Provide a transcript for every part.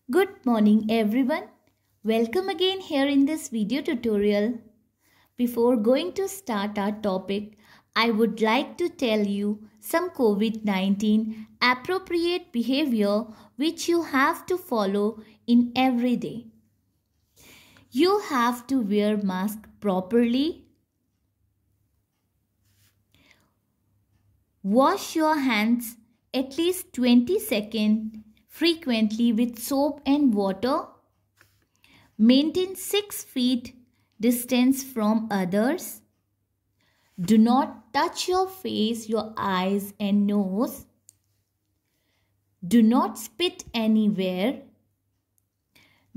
Good morning everyone. Welcome again here in this video tutorial. Before going to start our topic, I would like to tell you some COVID-19 appropriate behavior which you have to follow in every day. You have to wear mask properly. Wash your hands at least 20 seconds frequently with soap and water. Maintain 6 feet distance from others. Do not touch your face, your eyes and nose. Do not spit anywhere.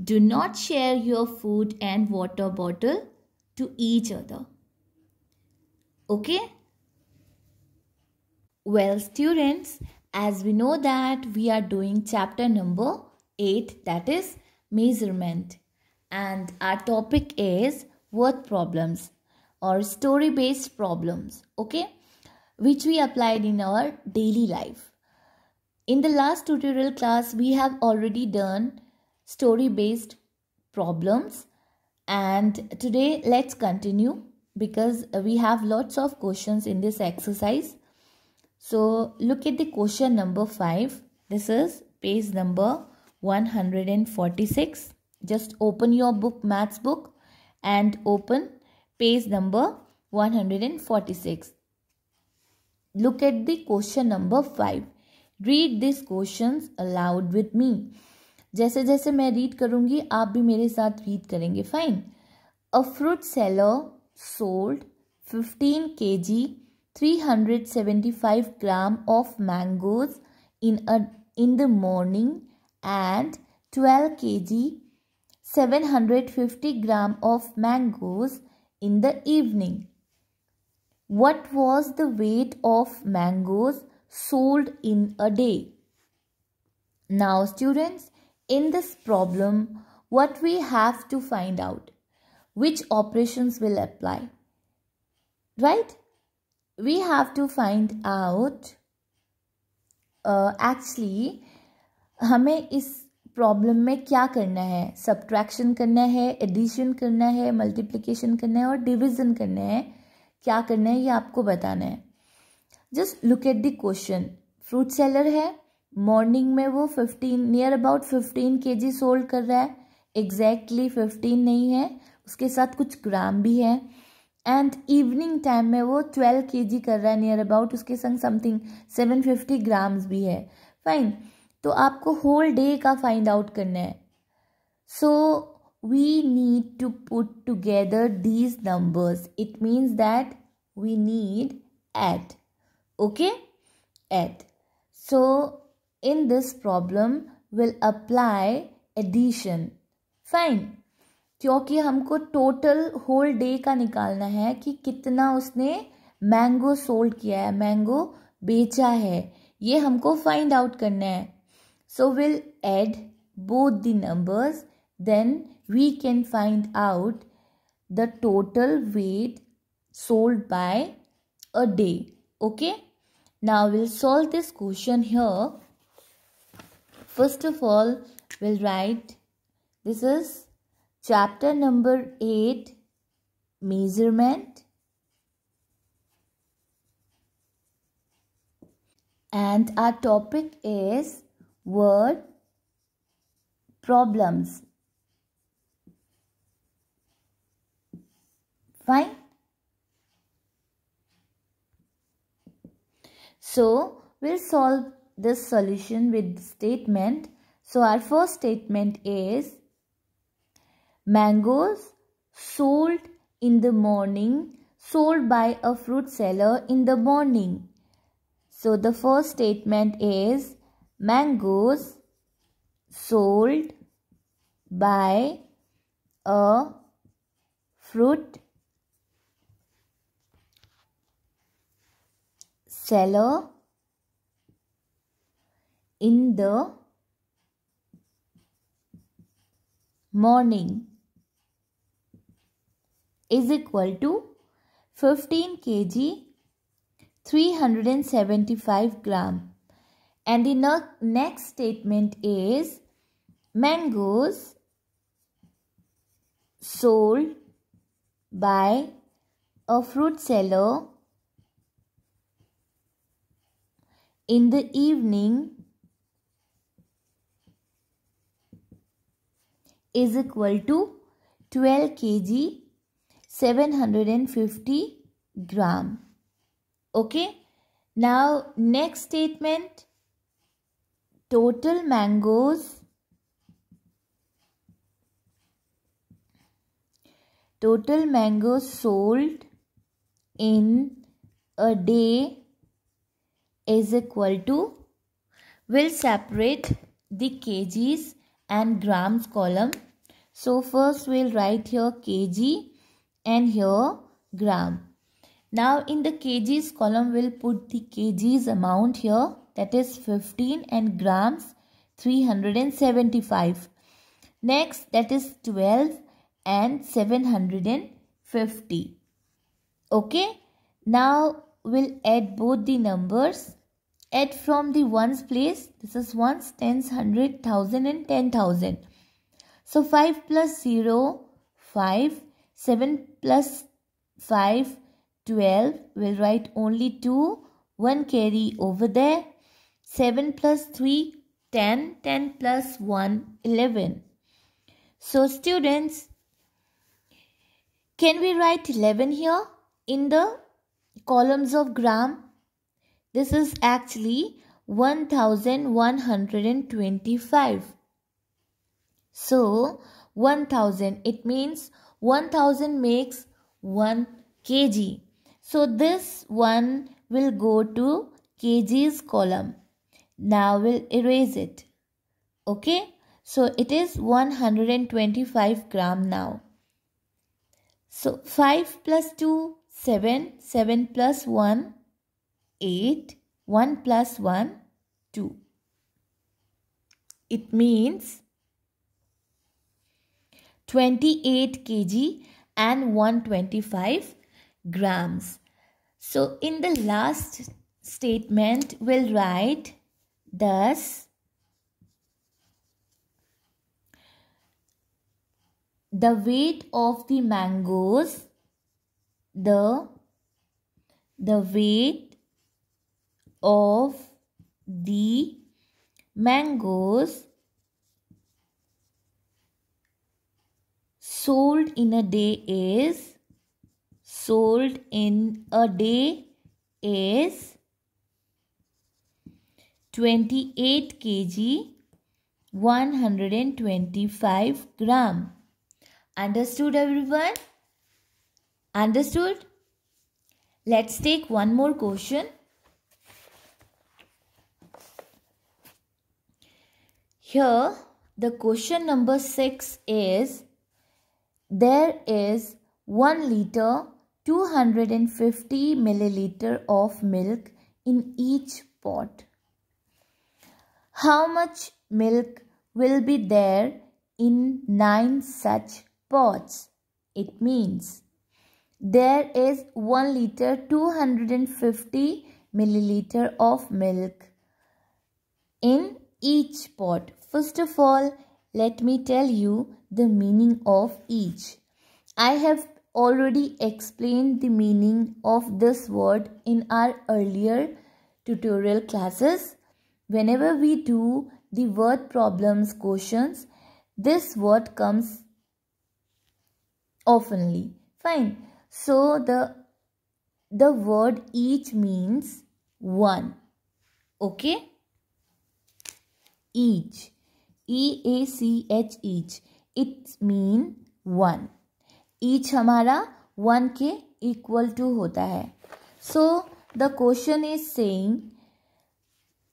Do not share your food and water bottle to each other. Okay? Well, students, as we know that we are doing chapter number 8, that is measurement. And our topic is word problems or story based problems, okay, which we applied in our daily life. In the last tutorial class we have already done story based problems, and today let's continue because we have lots of questions in this exercise. So look at the question number 5. This is page number 146. Just open your book, maths book, and open page number 146. Look at the question number 5. Read these questions aloud with me. जैसे जैसे मैं read करूँगी आप भी मेरे साथ read करेंगे. Fine. A fruit seller sold 15 kg 375 gram of mangoes in the morning and 12 kg 750 gram of mangoes in the evening. What was the weight of mangoes sold in a day? Now students, in this problem, what we have to find out? Which operations will apply? Right? We have to find out, actually, हमें इस problem में क्या करना है. Subtraction करना है, addition करना है, मल्टीप्लिकेशन करना है और डिवीजन करना है. क्या करना है ये आपको बताना है. Just look at the question. Fruit seller है, मॉर्निंग में वो 15 नियर अबाउट 15 kg सोल्ड कर रहा है. एग्जैक्टली 15 नहीं है, उसके साथ कुछ ग्राम भी है. एंड इवनिंग टाइम में वो 12 kg कर रहा है नियर अबाउट, उसके संग समथिंग 750 ग्राम्स भी है. फाइन. तो आपको होल डे का फाइंड आउट करना है. So we need to put together these numbers. It means that we need add. Okay? Add. So in this problem will apply addition. Fine. क्योंकि हमको total whole day का निकालना है कि कितना उसने मैंगो सोल्ड किया है, मैंगो बेचा है, ये हमको फाइंड आउट करना है. So will add both the numbers, then we can find out the total weight sold by a day. Okay, now will solve this question here. First of all will write, this is chapter number 8, measurement, and our topic is word problems. Fine. So we'll solve this solution with statement. So our first statement is mangoes sold in the morning, sold by a fruit seller in the morning. So the first statement is mangoes sold by a fruit seller in the morning is equal to 15 kg 375 gram. And the next statement is mangoes sold by a fruit seller in the evening is equal to 12 kg 750 gram. Okay, now next statement, total mangoes sold in a day is equal to, we'll separate the kgs and grams column. So first we'll write here kg and here gram. Now in the kgs column we'll put the kgs amount here, that is 15, and grams 375. Next, that is 12 and 750. Okay, now we'll add both the numbers. Add from the ones place. This is ones, tens, 100, 1000 and 10,000. So 5 plus 0, 5. 7 plus 5, 12. We'll write only 2. 1 carry over there. 7 plus 3, 10. 10 plus 1, 11. So students, can we write 11 here in the columns of gram? This is actually 1125. So 1000, it means 1000 makes 1 kg. So this one will go to kgs column. Now we'll erase it. Okay, so it is 125 gram now. So 5 plus 2, 7, 7 plus 1, 8, 1 plus 1, 2. It means 28 kg and 125 grams. So in the last statement we'll write, thus the weight of the mangoes, the weight of the mangoes sold in a day is 28 kg 125 gram. Understood everyone? Understood? Let's take one more question. Here the question number 6 is, there is 1 liter 250 milliliter of milk in each pot. How much milk will be there in 9 such pots? It means there is 1 liter 250 milliliter of milk in each pot. First of all, let me tell you the meaning of each. I have already explained the meaning of this word in our earlier tutorial classes. Whenever we do the word problems questions, this word comes oftenly. Fine. So the word each means 1. Okay? Each. EACH each. It mean 1. Each हमारा 1 के equal to होता है. So the question is saying,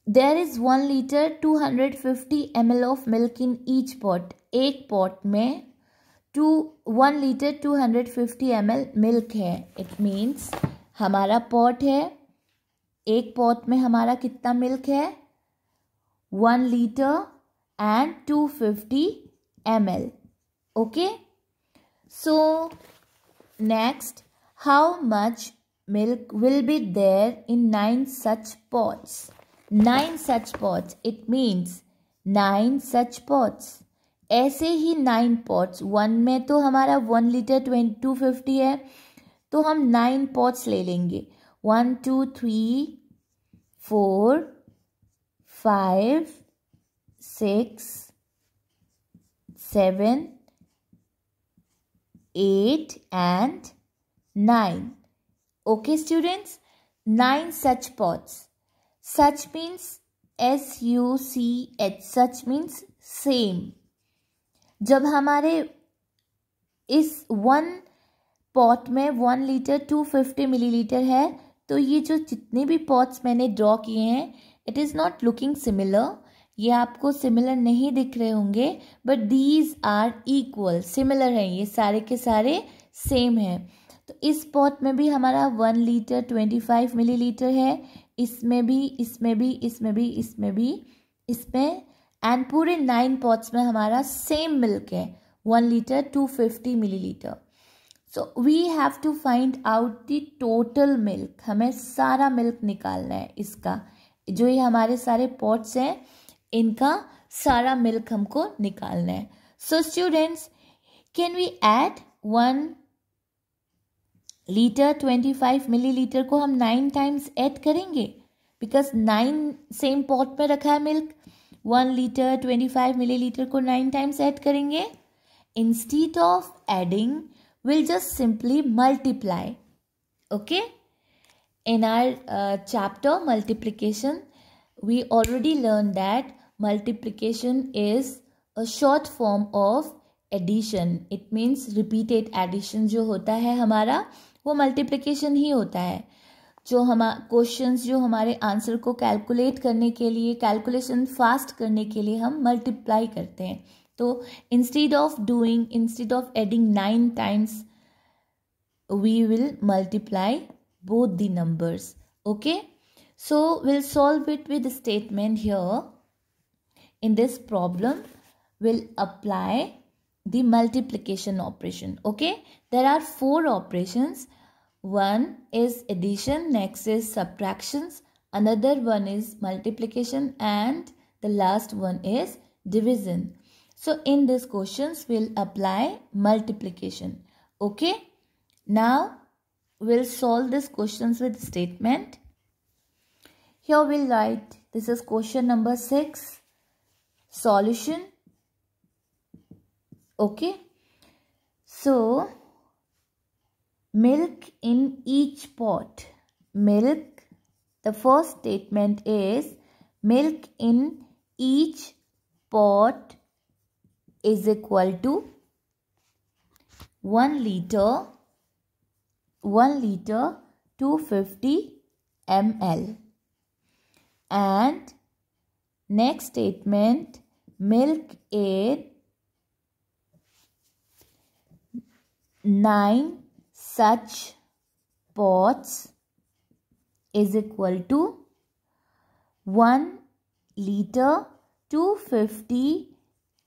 there is 1 liter 250 ml of milk in each pot. एक pot में 1 liter 250 ml milk है. It means हमारा pot है, एक pot में हमारा कितना milk है? 1 liter and 250 ml. Okay? So next, how much milk will be there in 9 such pots? 9 such pots. It means 9 such pots. ऐसे ही 9 पॉट्स, 1 में तो हमारा 1 लीटर 250 है, तो हम 9 पॉट्स ले लेंगे. 1 2 3 4 5 6 7 8 and 9. Okay students, 9 such pots. Such means SUCH, such means same. जब हमारे इस 1 पॉट में 1 लीटर 250 मिलीलीटर है, तो ये जो जितने भी पॉट्स मैंने ड्रॉ किए हैं, it is not looking similar. ये आपको सिमिलर नहीं दिख रहे होंगे, but these are equal, similar हैं, ये सारे के सारे सेम हैं. तो इस पॉट में भी हमारा 1 लीटर 25 मिलीलीटर है, इसमें भी, इसमें भी, इसमें भी, इसमें भी, इसमें, एंड पूरे 9 पॉट्स में हमारा सेम मिल्क है, 1 litre 250 millilitre. So we have to find out the total milk. हमें सारा मिल्क निकालना है इसका, जो ये हमारे सारे पॉट्स हैं, इनका सारा मिल्क हमको निकालना है. So students, can we add 1 litre 25 millilitre को हम 9 टाइम्स ऐड करेंगे, बिकॉज 9 सेम पॉट में रखा है मिल्क. 1 लीटर 25 मिलीलीटर को 9 टाइम्स ऐड करेंगे. Instead of adding, we'll just simply multiply. Okay, in our chapter multiplication, we already learned that multiplication is a short form of addition. It means repeated addition. जो होता है हमारा, वो multiplication ही होता है. जो हम क्वेश्चंस, जो हमारे आंसर को कैलकुलेट करने के लिए, कैलकुलेशन फास्ट करने के लिए हम मल्टीप्लाई करते हैं. तो instead of adding 9 times, we will multiply both the numbers. Okay, so we'll solve it with the statement here. In this problem, we'll apply the multiplication operation. Okay, there are 4 operations. One is addition, next is subtractions, another one is multiplication, and the last one is division. So in these questions, we'll apply multiplication. Okay. Now we'll solve these questions with statement. Here we'll write, this is question number 6. Solution. Okay. So milk in each pot. Milk, the first statement is milk in each pot is equal to 1 liter 250 ml. And next statement, milk in 9 such pots is equal to 1 liter 250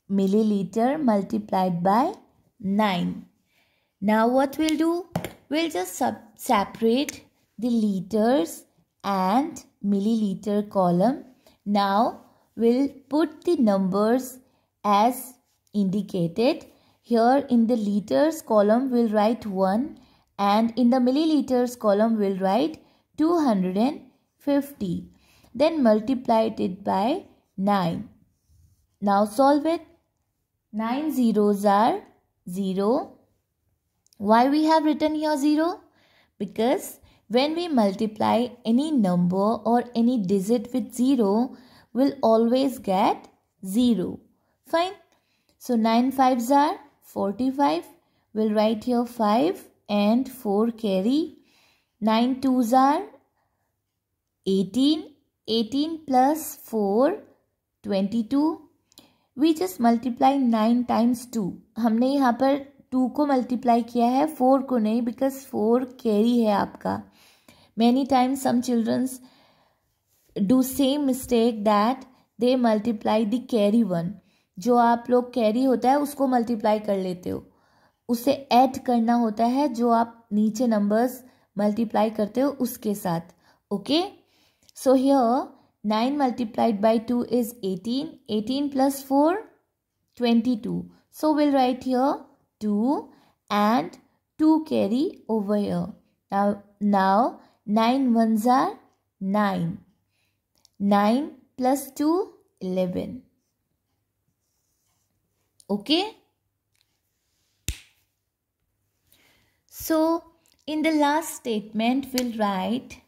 milliliter multiplied by 9. Now what we'll do? We'll just separate the liters and milliliter column. Now we'll put the numbers as indicated. Here in the liters column we'll write 1, and in the milliliters column we'll write 250. Then multiply it by 9. Now solve it. 9 zeros are 0. Why we have written here 0? Because when we multiply any number or any digit with 0, we'll always get 0. Fine. So 9 5s are 45. We'll write here 5 and 4 carry. 9 2s are 18. 18 plus 4 22. We just multiply 9 times 2. हमने यहाँ पर 2 को multiply किया है, 4 को नहीं, because 4 carry है आपका. Many times some childrens do same mistake that they multiply the carry one. जो आप लोग कैरी होता है उसको मल्टीप्लाई कर लेते हो, उसे ऐड करना होता है जो आप नीचे नंबर्स मल्टीप्लाई करते हो उसके साथ. Okay, so here 9 multiplied by 2 is 18. 18 plus 4 22. So we'll write here 2 and 2 carry over here. Now 9 ones are 9. 9 plus 2, 11. Okay? So in the last statement we'll write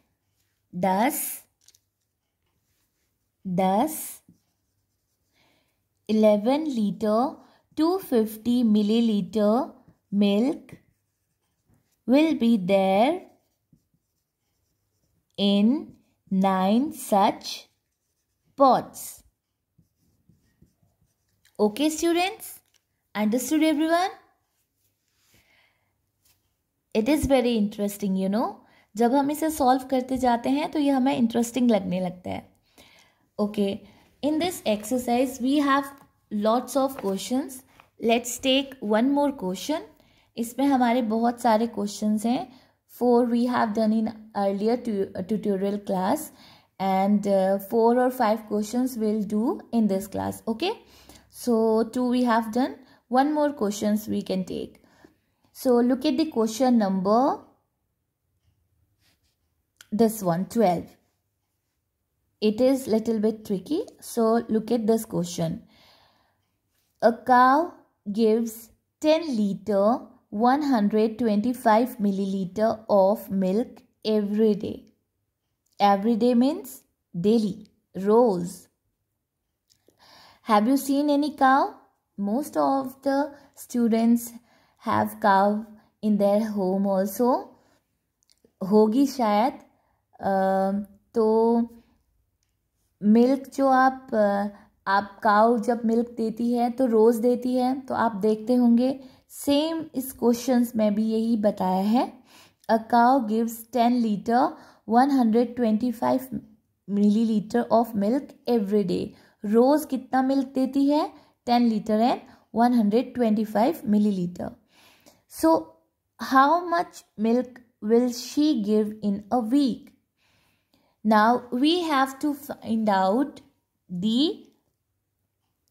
thus 11 liter 250 milliliter milk will be there in 9 such pots. Okay students, understood everyone? It is very interesting, you know. जब हम इसे solve करते जाते हैं तो ये हमें interesting लगने लगता है. Okay, in this exercise we have lots of questions. Let's take one more question. इसमें हमारे बहुत सारे questions हैं. 4 we have done in earlier tutorial class, and 4 or 5 questions we'll do in this class. Okay, so 2 we have done. One more questions we can take. So look at the question number, this one, 12. It is little bit tricky. So look at this question. A cow gives 10 liter 125 milliliter of milk every day. Every day means daily, rows. Have you seen any cow? Most of the students have cow in their home also. होगी शायद. तो milk जो आप cow जब milk देती है तो रोज़ देती है, तो आप देखते होंगे. सेम इस क्वेश्चंस में भी यही बताया है. A cow gives 10 litre 125 millilitre of milk every day. रोज़ कितना मिल्क देती है? 10 litre and 125 milliliter. So how much milk will she give in a week? Now we have to find out the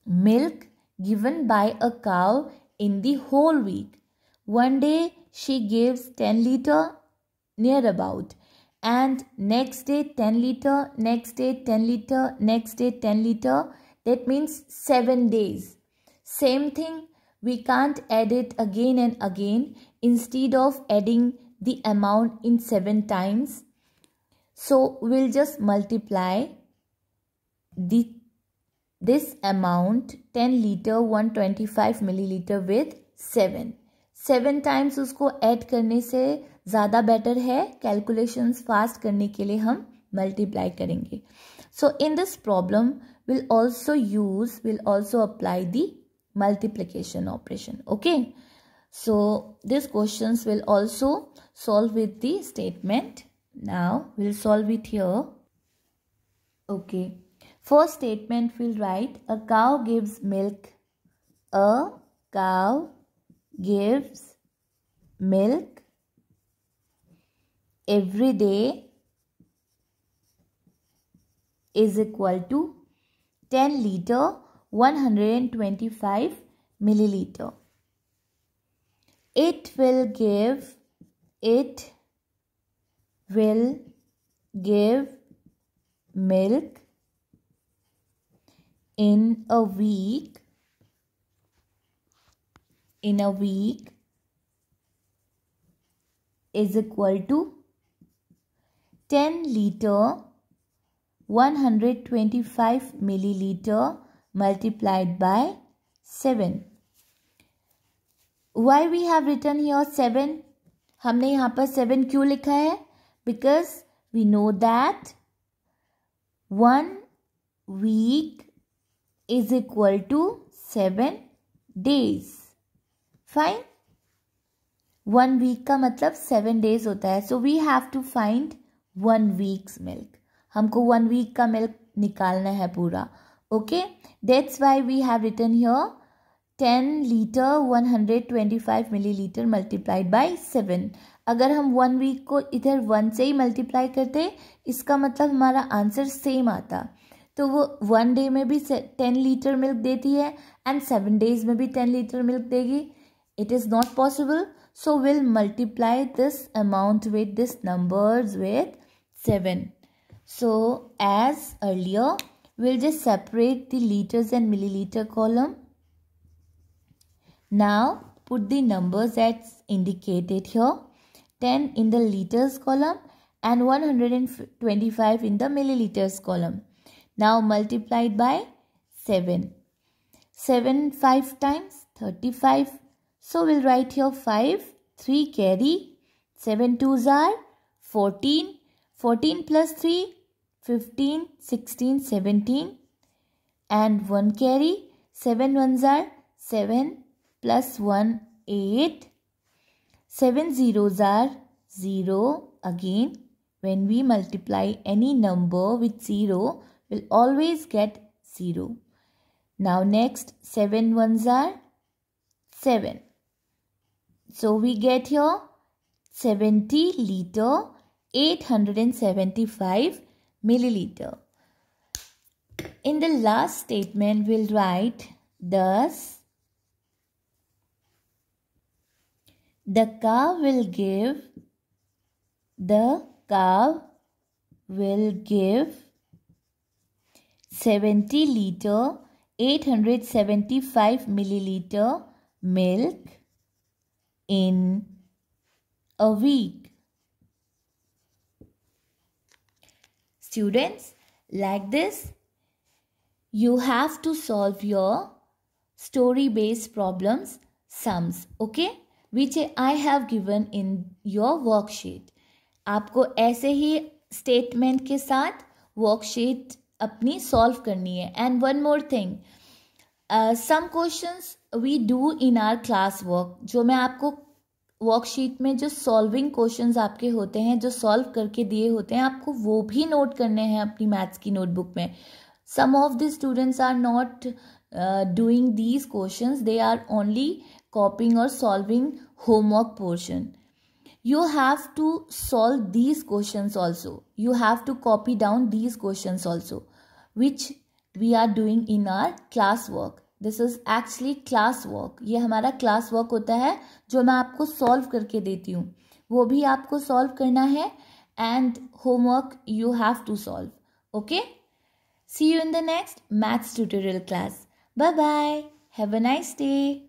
milk given by a cow in the whole week. One day she gives 10 liter near about, and next day 10 liter, next day 10 liter, next day 10 liter. That means 7 days. Same thing, we can't add it again and again. Instead of adding the amount in 7 times, so we'll just multiply this amount 10 liter 125 milliliter with 7. 7 times उसको add करने से ज़्यादा better है. Calculations fast करने के लिए हम multiply करेंगे. So in this problem we'll also apply the multiplication operation. Okay, so these questions will also solve with the statement. Now we'll solve it here. Okay, first statement we'll write a cow gives milk. A cow gives milk every day is equal to 10 liter 125 milliliter. It will give milk in a week is equal to 10 liter 125 milliliter multiplied by 7. Why we have written here 7? हमने यहाँ पर 7 क्यों लिखा है? Because we know that 1 week is equal to 7 days. Fine? 1 week का मतलब 7 days होता है. So we have to find 1 week's milk. हमको 1 week का milk निकालना है पूरा. Okay, that's why we have written here 10 liter 125 milliliter multiplied by 7. अगर हम 1 week को इधर 1 से ही मल्टीप्लाई करते, इसका मतलब हमारा आंसर सेम आता. तो वो 1 डे में भी 10 लीटर मिल्क देती है एंड 7 days में भी 10 लीटर मिल्क देगी. It is not possible. So we'll multiply this amount with this numbers with 7. So as earlier, we'll just separate the liters and milliliter column. Now put the numbers that's indicated here. 10 in the liters column and 125 in the milliliters column. Now multiplied by 7. 7 5 times 35. So we'll write here 5, 3 carry, 7 2s are 14, 14 plus 3, 15, 16, 17 and 1 carry, 7 1s are 7 plus 1, 8, 7 zeros are 0. Again, when we multiply any number with 0, we'll always get 0. Now next, 7 1s are 7. So we get here 70 liter, 875 milliliter. In the last statement, we'll write thus the cow will give 70 liter, 875 milliliter milk in a week. Students, like this, you have to solve your story-based problems sums, okay, which I have given in your worksheet. आपको ऐसे ही statement के साथ worksheet अपनी solve करनी है. And one more thing, some questions we do in our class work. जो मैं आपको वर्कशीट में जो सॉल्विंग क्वेश्चंस आपके होते हैं, जो सॉल्व करके दिए होते हैं, आपको वो भी नोट करने हैं अपनी मैथ्स की नोटबुक में. Some of the students are not doing these questions, they are only copying और solving homework portion. You have to solve these questions also. You have to copy down these questions also, which we are doing in our class work. This is actually class work. ये हमारा class work होता है जो मैं आपको solve करके देती हूँ. वो भी आपको solve करना है and homework you have to solve. Okay? See you in the next maths tutorial class. Bye bye. Have a nice day.